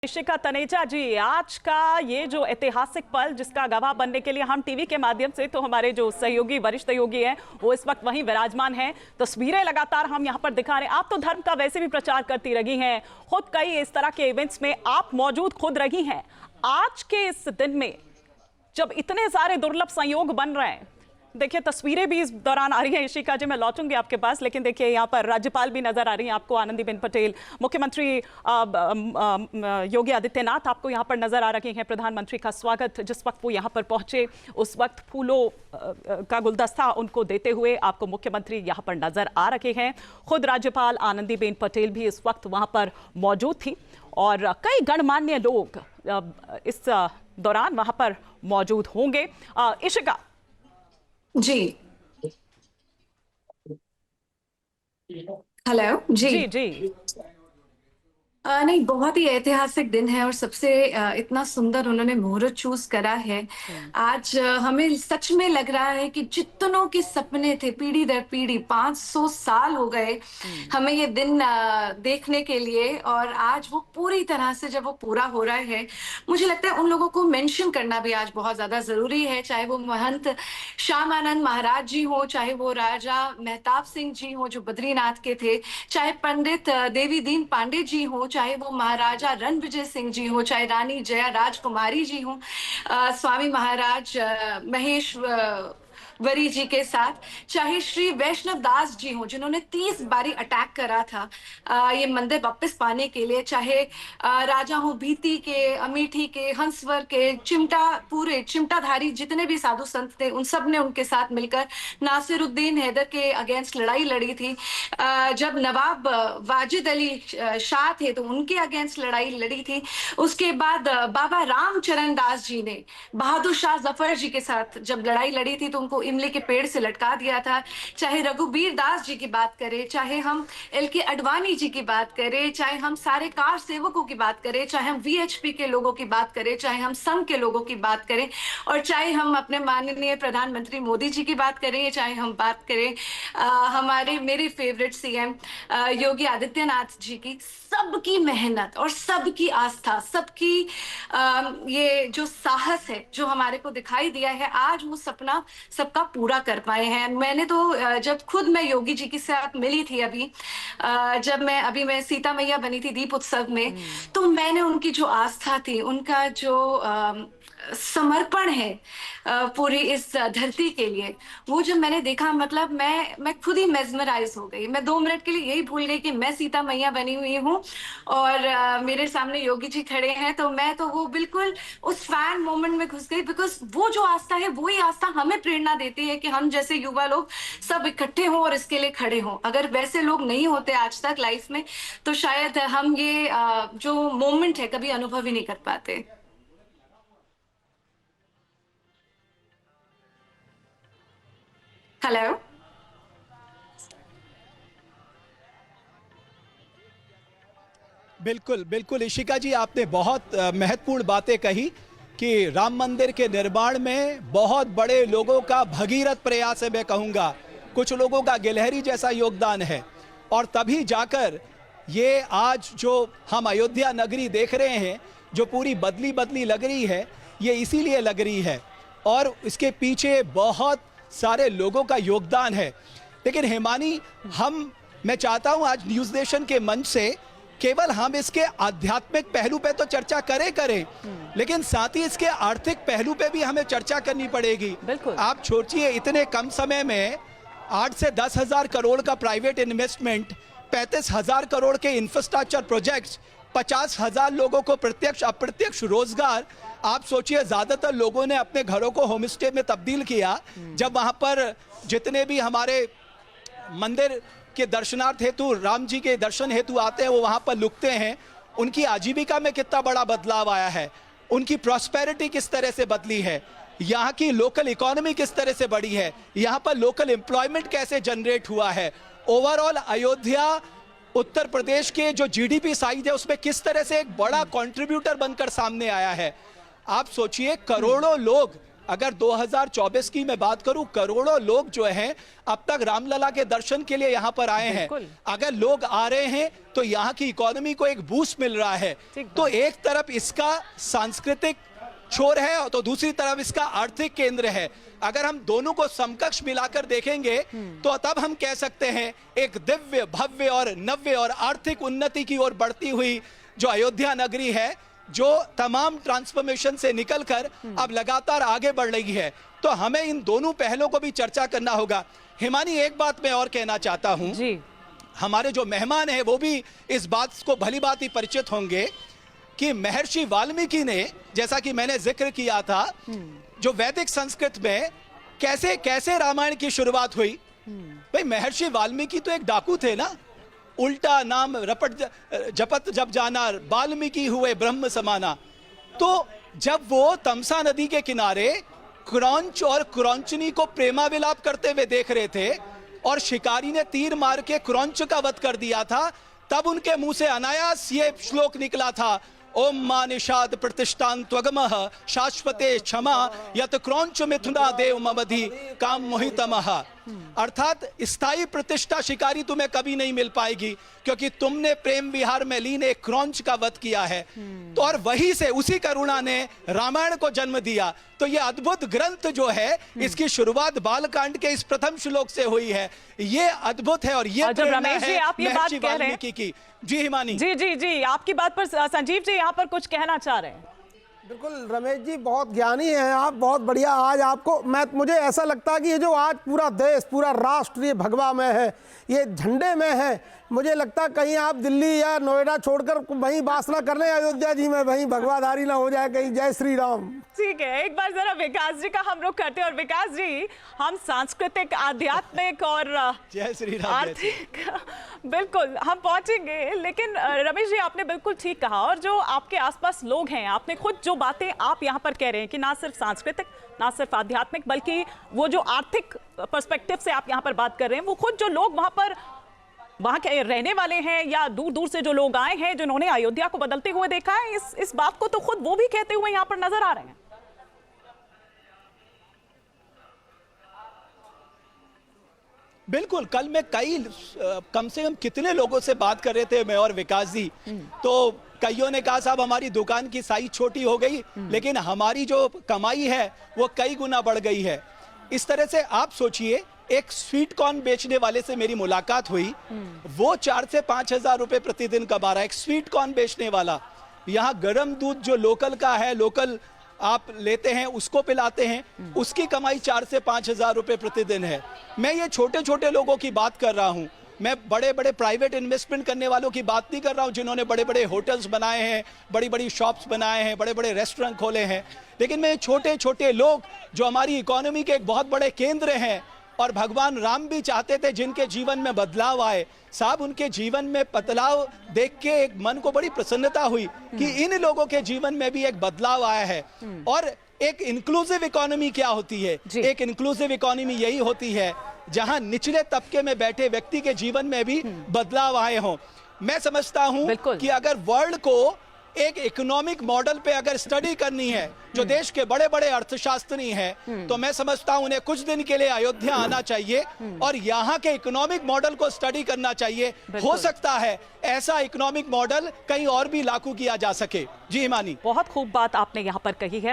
ऋषिका तनेजा जी, आज का ये जो ऐतिहासिक पल जिसका गवाह बनने के लिए हम टीवी के माध्यम से, तो हमारे जो सहयोगी वरिष्ठ सहयोगी हैं वो इस वक्त वहीं विराजमान हैं। तस्वीरें लगातार हम यहाँ पर दिखा रहे हैं। आप तो धर्म का वैसे भी प्रचार करती रही हैं, खुद कई इस तरह के इवेंट्स में आप मौजूद खुद रही हैं। आज के इस दिन में जब इतने सारे दुर्लभ संयोग बन रहे हैं, देखिए तस्वीरें भी इस दौरान आ रही हैं। ऋषिका जी, मैं लौटूंगी आपके पास, लेकिन देखिए यहाँ पर राज्यपाल भी नजर आ रही हैं आपको, आनंदीबेन पटेल, मुख्यमंत्री योगी आदित्यनाथ आपको यहाँ पर नजर आ रहे हैं। प्रधानमंत्री का स्वागत जिस वक्त वो यहाँ पर पहुंचे उस वक्त फूलों का गुलदस्ता उनको देते हुए आपको मुख्यमंत्री यहाँ पर नजर आ रहे हैं। खुद राज्यपाल आनंदीबेन पटेल भी इस वक्त वहाँ पर मौजूद थी और कई गणमान्य लोग इस दौरान वहाँ पर मौजूद होंगे। ऋषिका जी, हेलो जी। जी जी नहीं, बहुत ही ऐतिहासिक दिन है और सबसे इतना सुंदर उन्होंने मुहूर्त चूज करा है। आज हमें सच में लग रहा है कि जितनों के सपने थे पीढ़ी दर पीढ़ी, 500 साल हो गए हमें ये दिन देखने के लिए, और आज वो पूरी तरह से जब वो पूरा हो रहा है, मुझे लगता है उन लोगों को मेंशन करना भी आज बहुत ज्यादा जरूरी है। चाहे वो महंत श्याम आनंद महाराज जी हो, चाहे वो राजा मेहताब सिंह जी हो जो बद्रीनाथ के थे, चाहे पंडित देवी दीन पांडे जी हो, चाहे वो महाराजा रणविजय सिंह जी हो, चाहे रानी जया राजकुमारी जी हो, स्वामी महाराज महेश वरी जी के साथ, चाहे श्री वैष्णव दास जी हो जिन्होंने 30 बारी अटैक करा था ये मंदिर वापस पाने के लिए, चाहे राजा हो भीती के, अमेठी के, हंसवर के, पूरे चिमटाधारी जितने भी साधु संत थे, उन सब ने उनके साथ मिलकर नासिरुद्दीन हैदर के अगेंस्ट लड़ाई लड़ी थी। जब नवाब वाजिद अली शाह थे तो उनके अगेंस्ट लड़ाई लड़ी थी। उसके बाद बाबा रामचरण दास जी ने बहादुर शाह जफर जी के साथ जब लड़ाई लड़ी थी तो उनको इमली के पेड़ से लटका दिया था। चाहे रघुबीर दास जी की बात करें, चाहे हम LK अडवाणी जी की बात करें, चाहे हम सारे कार सेवकों की बात करें, चाहे हम VHP के लोगों की बात करें, चाहे हम संघ के लोगों की बात करें, और चाहे हम अपने माननीय प्रधानमंत्री मोदी जी की बात करें, चाहे हम बात करें मेरे फेवरेट CM योगी आदित्यनाथ जी की, सबकी मेहनत और सबकी आस्था, सबकी ये जो साहस है जो हमारे को दिखाई दिया है, आज वो सपना सबका पूरा कर पाए हैं। मैंने तो जब खुद मैं योगी जी के साथ मिली थी जब मैं सीता मैया बनी थी दीप उत्सव में, तो मैंने उनकी जो आस्था थी, उनका जो समर्पण है पूरी इस धरती के लिए, वो जब मैंने देखा, मतलब मैं खुद ही मेस्मराइज हो गई। मैं 2 मिनट के लिए यही भूल गई कि मैं सीता मैया बनी हुई हूँ और मेरे सामने योगी जी खड़े हैं। तो मैं तो वो बिल्कुल उस फैन मोमेंट में घुस गई, बिकॉज वो जो आस्था है वही आस्था हमें प्रेरणा देती है कि हम जैसे युवा लोग सब इकट्ठे हों और इसके लिए खड़े हों। अगर वैसे लोग नहीं होते आज तक लाइफ में, तो शायद हम ये जो मोमेंट है कभी अनुभव ही नहीं कर पाते। हेलो। बिल्कुल बिल्कुल ऋषिका जी, आपने बहुत महत्वपूर्ण बातें कही कि राम मंदिर के निर्माण में बहुत बड़े लोगों का भगीरथ प्रयास है। मैं कहूँगा कुछ लोगों का गिलहरी जैसा योगदान है, और तभी जाकर ये आज जो हम अयोध्या नगरी देख रहे हैं, जो पूरी बदली बदली लग रही है, ये इसीलिए लग रही है और इसके पीछे बहुत सारे लोगों का योगदान है। लेकिन हिमानी, मैं चाहता हूं आज न्यूज़ नेशन के मंच से केवल हम इसके आध्यात्मिक पहलू पे तो चर्चा करें, लेकिन साथ ही इसके आर्थिक पहलू पे भी हमें चर्चा करनी पड़ेगी। आप सोचिए, इतने कम समय में 8 से 10 हजार करोड़ का प्राइवेट इन्वेस्टमेंट, 35,000 करोड़ के इंफ्रास्ट्रक्चर प्रोजेक्ट्स, 50,000 लोगों को प्रत्यक्ष अप्रत्यक्ष रोजगार। आप सोचिए, ज्यादातर लोगों ने अपने घरों को होम स्टे में तब्दील किया। जब वहां पर जितने भी हमारे मंदिर के दर्शनार्थ हेतु, राम जी के दर्शन हेतु आते हैं, वो वहां पर लुकते हैं। उनकी आजीविका में कितना बड़ा बदलाव आया है, उनकी प्रॉस्पेरिटी किस तरह से बदली है, यहाँ की लोकल इकोनॉमी किस तरह से बढ़ी है, यहाँ पर लोकल एम्प्लॉयमेंट कैसे जनरेट हुआ है। ओवरऑल अयोध्या उत्तर प्रदेश के जो GDP साइज है उसमें किस तरह से एक बड़ा कंट्रीब्यूटर बनकर सामने आया है। आप सोचिए, करोड़ों लोग अगर 2024 की मैं बात करूं, करोड़ों लोग जो हैं अब तक रामलला के दर्शन के लिए यहां पर आए हैं। अगर लोग आ रहे हैं तो यहां की इकोनॉमी को एक बूस्ट मिल रहा है। तो एक तरफ इसका सांस्कृतिक छोर है तो दूसरी तरफ इसका आर्थिक केंद्र है। अगर हम दोनों को समकक्ष मिलाकर देखेंगे तो तब हम कह सकते हैं एक दिव्य, भव्य और नव्य और आर्थिक उन्नति की ओर बढ़ती हुई जो अयोध्या नगरी है, जो तमाम ट्रांसफॉर्मेशन से निकलकर अब लगातार आगे बढ़ रही है। तो हमें इन दोनों पहलों को भी चर्चा करना होगा। हिमानी, एक बात मैं और कहना चाहता हूं जी। हमारे जो मेहमान हैं वो भी इस बात को भली भांति परिचित होंगे कि महर्षि वाल्मीकि ने, जैसा कि मैंने जिक्र किया था, जो वैदिक संस्कृत में कैसे कैसे रामायण की शुरुआत हुई। भाई महर्षि वाल्मीकि तो एक डाकू थे ना। उल्टा नाम रपट जपत जब जाना, वाल्मीकि हुए ब्रह्म समाना। तो जब वो तमसा नदी के किनारे क्रौंच और क्रौंचनी को प्रेमा विलाप करते हुए देख रहे थे और शिकारी ने तीर मार के क्रौंच का वध कर दिया था, तब उनके मुंह से अनायास ये श्लोक निकला था, ओम मा निषाद प्रतिष्ठान त्वगमः शाश्वते क्षमा यत क्रौंच मिथुना देव ममधि काम मोहितमः। अर्थात स्थायी प्रतिष्ठा शिकारी तुम्हें कभी नहीं मिल पाएगी क्योंकि तुमने प्रेम विहार में लीन एक क्रौंच का वध किया है। तो और वहीं से उसी करुणा ने रामायण को जन्म दिया। तो ये अद्भुत ग्रंथ जो है इसकी शुरुआत बालकांड के इस प्रथम श्लोक से हुई है। ये अद्भुत है और ये रमेश जी आप ये बात कह रहे हैं की। जी हिमानी जी आपकी बात पर संजीव जी यहाँ पर कुछ कहना चाह रहे हैं। बिल्कुल रमेश जी, बहुत ज्ञानी हैं आप, बहुत बढ़िया। आज आपको मुझे ऐसा लगता है कि ये जो आज पूरा देश, पूरा राष्ट्र ये भगवा में है, ये झंडे में है। मुझे लगता है कहीं आप दिल्ली या नोएडा छोड़कर वहीं वास ना कर लें, अयोध्या जी में वहीं भगवाधारी ना हो जाए कहीं। जय श्री राम। ठीक है, एक बार जरा विकास जी का हम रुख करते हैं। और विकास जी, हम सांस्कृतिक, आध्यात्मिक और जय श्री राम आर्थिक बिल्कुल हम पहुंचेंगे, लेकिन रमेश जी आपने बिल्कुल ठीक कहा। और जो आपके आसपास लोग हैं, आपने खुद जो बातें आप यहाँ पर कह रहे हैं कि ना सिर्फ सांस्कृतिक, ना सिर्फ आध्यात्मिक, बल्कि वो जो आर्थिक पर्सपेक्टिव से आप यहाँ पर बात कर रहे हैं, वो खुद जो लोग वहाँ पर वहाँ के रहने वाले हैं या दूर दूर से जो लोग आए हैं, जिन्होंने अयोध्या को बदलते हुए देखा है, इस बात को तो खुद वो भी कहते हुए यहाँ पर नजर आ रहे हैं। बिल्कुल, कल मैं कम से कम कितने लोगों से बात कर रहे थे, मैं और विकास जी। तो कईयों ने कहा साहब हमारी दुकान की साइज छोटी हो गई, लेकिन हमारी जो कमाई है वो कई गुना बढ़ गई है। इस तरह से आप सोचिए, एक स्वीट कॉर्न बेचने वाले से मेरी मुलाकात हुई, वो 4 से 5 हजार रुपए प्रतिदिन कमा रहा है। एक स्वीट कॉर्न बेचने वाला। यहाँ गर्म दूध जो लोकल का है, लोकल आप लेते हैं उसको पिलाते हैं, उसकी कमाई 4 से 5 हजार रुपए प्रतिदिन है। मैं ये छोटे छोटे लोगों की बात कर रहा हूँ, मैं बड़े बड़े प्राइवेट इन्वेस्टमेंट करने वालों की बात नहीं कर रहा हूँ जिन्होंने बड़े बड़े होटल्स बनाए हैं, बड़ी बड़ी शॉप्स बनाए हैं, बड़े बड़े रेस्टोरेंट खोले हैं। लेकिन मैं छोटे छोटे लोग जो हमारी इकोनॉमी के एक बहुत बड़े केंद्र हैं और भगवान राम भी चाहते थे जिनके जीवन में बदलाव आए, साहब उनके जीवन में बदलाव देख के एक मन को बड़ी प्रसन्नता हुई कि इन लोगों के जीवन में भी एक बदलाव आया है। और एक इंक्लूसिव इकोनॉमी क्या होती है? एक इंक्लूसिव इकोनॉमी यही होती है जहां निचले तबके में बैठे व्यक्ति के जीवन में भी बदलाव आए हों। मैं समझता हूं कि अगर वर्ल्ड को एक इकोनॉमिक मॉडल पे अगर स्टडी करनी है, जो देश के बड़े बड़े अर्थशास्त्री हैं, तो मैं समझता हूं उन्हें कुछ दिन के लिए अयोध्या आना चाहिए और यहाँ के इकोनॉमिक मॉडल को स्टडी करना चाहिए। हो सकता है ऐसा इकोनॉमिक मॉडल कहीं और भी लागू किया जा सके। जी हिमानी, बहुत खूब बात आपने यहाँ पर कही है।